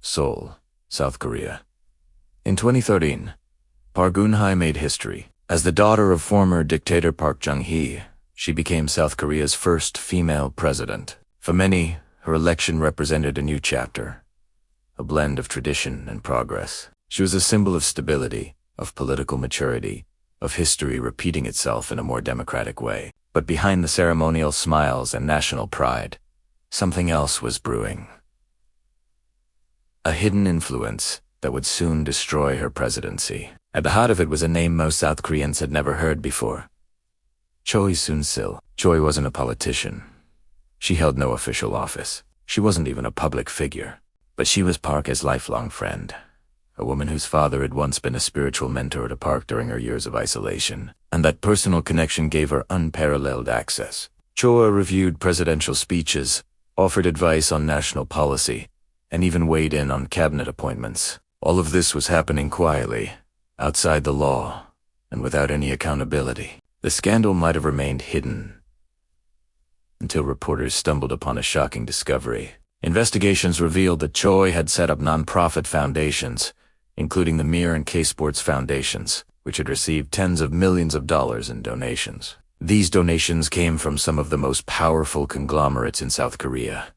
Seoul, South Korea. In 2013, Geun hye made history. As the daughter of former dictator Park Chung-hee, she became South Korea's first female president. For many, her election represented a new chapter, a blend of tradition and progress. She was a symbol of stability, of political maturity, of history repeating itself in a more democratic way. But behind the ceremonial smiles and national pride, something else was brewing. A hidden influence that would soon destroy her presidency. At the heart of it was a name most South Koreans had never heard before. Choi Soon-sil. Choi wasn't a politician. She held no official office. She wasn't even a public figure. But she was Park's lifelong friend. A woman whose father had once been a spiritual mentor to Park during her years of isolation, and that personal connection gave her unparalleled access. Choi reviewed presidential speeches, offered advice on national policy, and even weighed in on cabinet appointments. All of this was happening quietly, outside the law, and without any accountability. The scandal might have remained hidden until reporters stumbled upon a shocking discovery. Investigations revealed that Choi had set up non-profit foundations, including the Mir and K-Sports foundations, which had received tens of millions of dollars in donations. These donations came from some of the most powerful conglomerates in South Korea: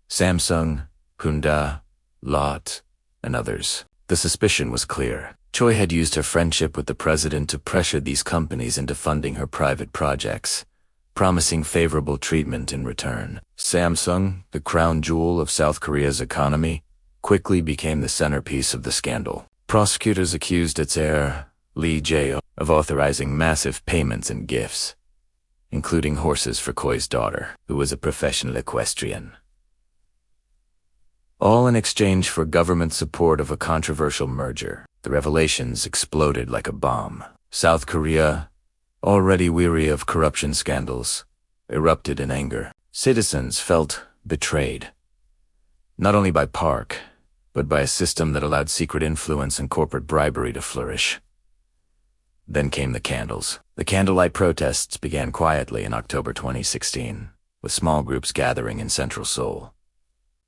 Samsung, Hyundai, Lotte, and others. The suspicion was clear. Choi had used her friendship with the president to pressure these companies into funding her private projects, promising favorable treatment in return. Samsung, the crown jewel of South Korea's economy, quickly became the centerpiece of the scandal. Prosecutors accused its heir, Lee Jae, of authorizing massive payments and gifts, including horses for Choi's daughter, who was a professional equestrian. All in exchange for government support of a controversial merger. The revelations exploded like a bomb. South Korea, already weary of corruption scandals, erupted in anger. Citizens felt betrayed, not only by Park, but by a system that allowed secret influence and corporate bribery to flourish. Then came the candles. The candlelight protests began quietly in October 2016, with small groups gathering in central Seoul.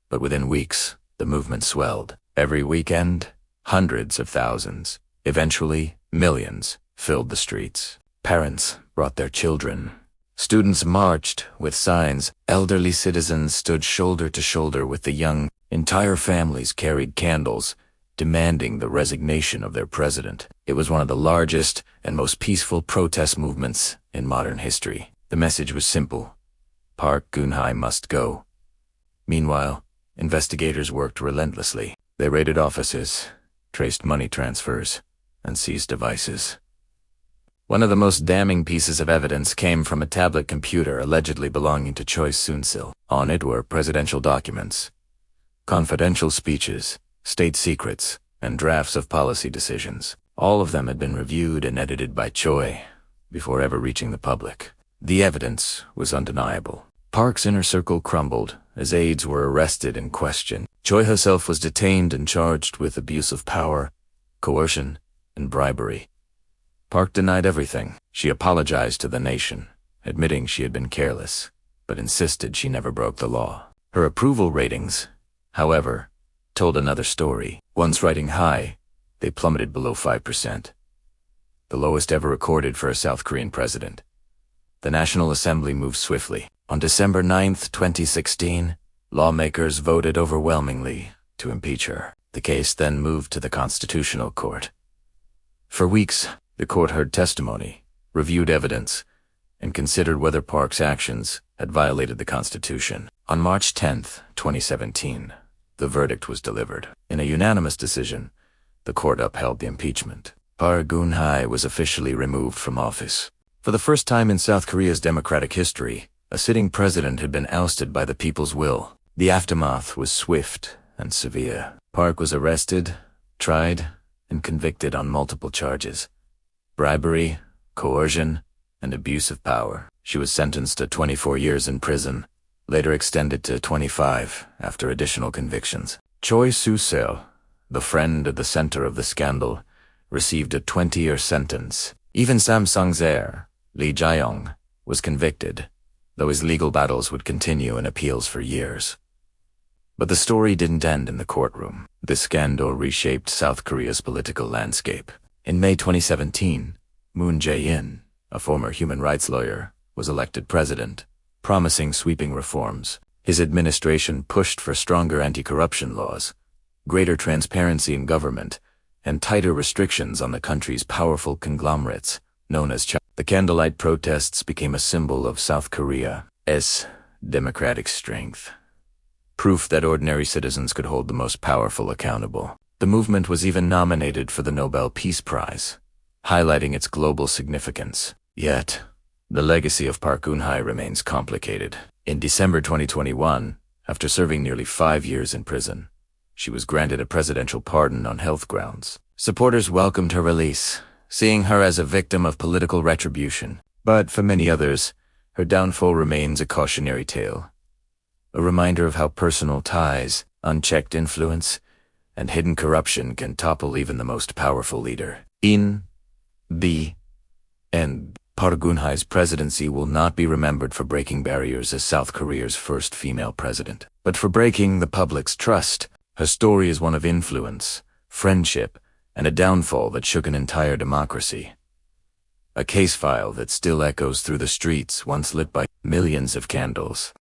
But within weeks, the movement swelled. Every weekend, hundreds of thousands, eventually millions, filled the streets. Parents brought their children. Students marched with signs. Elderly citizens stood shoulder to shoulder with the young. Entire families carried candles, demanding the resignation of their president. It was one of the largest and most peaceful protest movements in modern history. The message was simple: Geun hye must go. Meanwhile, investigators worked relentlessly. They raided offices, traced money transfers, and seized devices. One of the most damning pieces of evidence came from a tablet computer allegedly belonging to Choi Soon-sil. On it were presidential documents, confidential speeches, state secrets, and drafts of policy decisions. All of them had been reviewed and edited by Choi before ever reaching the public. The evidence was undeniable. Park's inner circle crumbled as aides were arrested and questioned. Choi herself was detained and charged with abuse of power, coercion, and bribery. Park denied everything. She apologized to the nation, admitting she had been careless, but insisted she never broke the law. Her approval ratings, however, told another story. Once riding high, they plummeted below 5%, the lowest ever recorded for a South Korean president. The National Assembly moved swiftly. On December 9, 2016, lawmakers voted overwhelmingly to impeach her. The case then moved to the Constitutional Court. For weeks, the court heard testimony, reviewed evidence, and considered whether Park's actions had violated the Constitution. On March 10, 2017, the verdict was delivered. In a unanimous decision, the court upheld the impeachment. Geun hye was officially removed from office. For the first time in South Korea's democratic history, a sitting president had been ousted by the people's will. The aftermath was swift and severe. Park was arrested, tried, and convicted on multiple charges: bribery, coercion, and abuse of power. She was sentenced to 24 years in prison, later extended to 25 after additional convictions. Choi Soon-sil, the friend at the center of the scandal, received a 20-year sentence. Even Samsung's heir, Lee Jae, was convicted, though his legal battles would continue in appeals for years. But the story didn't end in the courtroom. This scandal reshaped South Korea's political landscape. In May 2017, Moon Jae-in, a former human rights lawyer, was elected president, promising sweeping reforms. His administration pushed for stronger anti-corruption laws, greater transparency in government, and tighter restrictions on the country's powerful conglomerates, known as China. The candlelight protests became a symbol of South Korea's democratic strength, proof that ordinary citizens could hold the most powerful accountable. The movement was even nominated for the Nobel Peace Prize, highlighting its global significance. Yet, the legacy of Park Geun hye remains complicated. In December 2021, after serving nearly 5 years in prison, she was granted a presidential pardon on health grounds. Supporters welcomed her release, seeing her as a victim of political retribution. But for many others, her downfall remains a cautionary tale, a reminder of how personal ties, unchecked influence, and hidden corruption can topple even the most powerful leader. Park Geun hye's presidency will not be remembered for breaking barriers as South Korea's first female president, but for breaking the public's trust. Her story is one of influence, friendship, and a downfall that shook an entire democracy. A case file that still echoes through the streets once lit by millions of candles.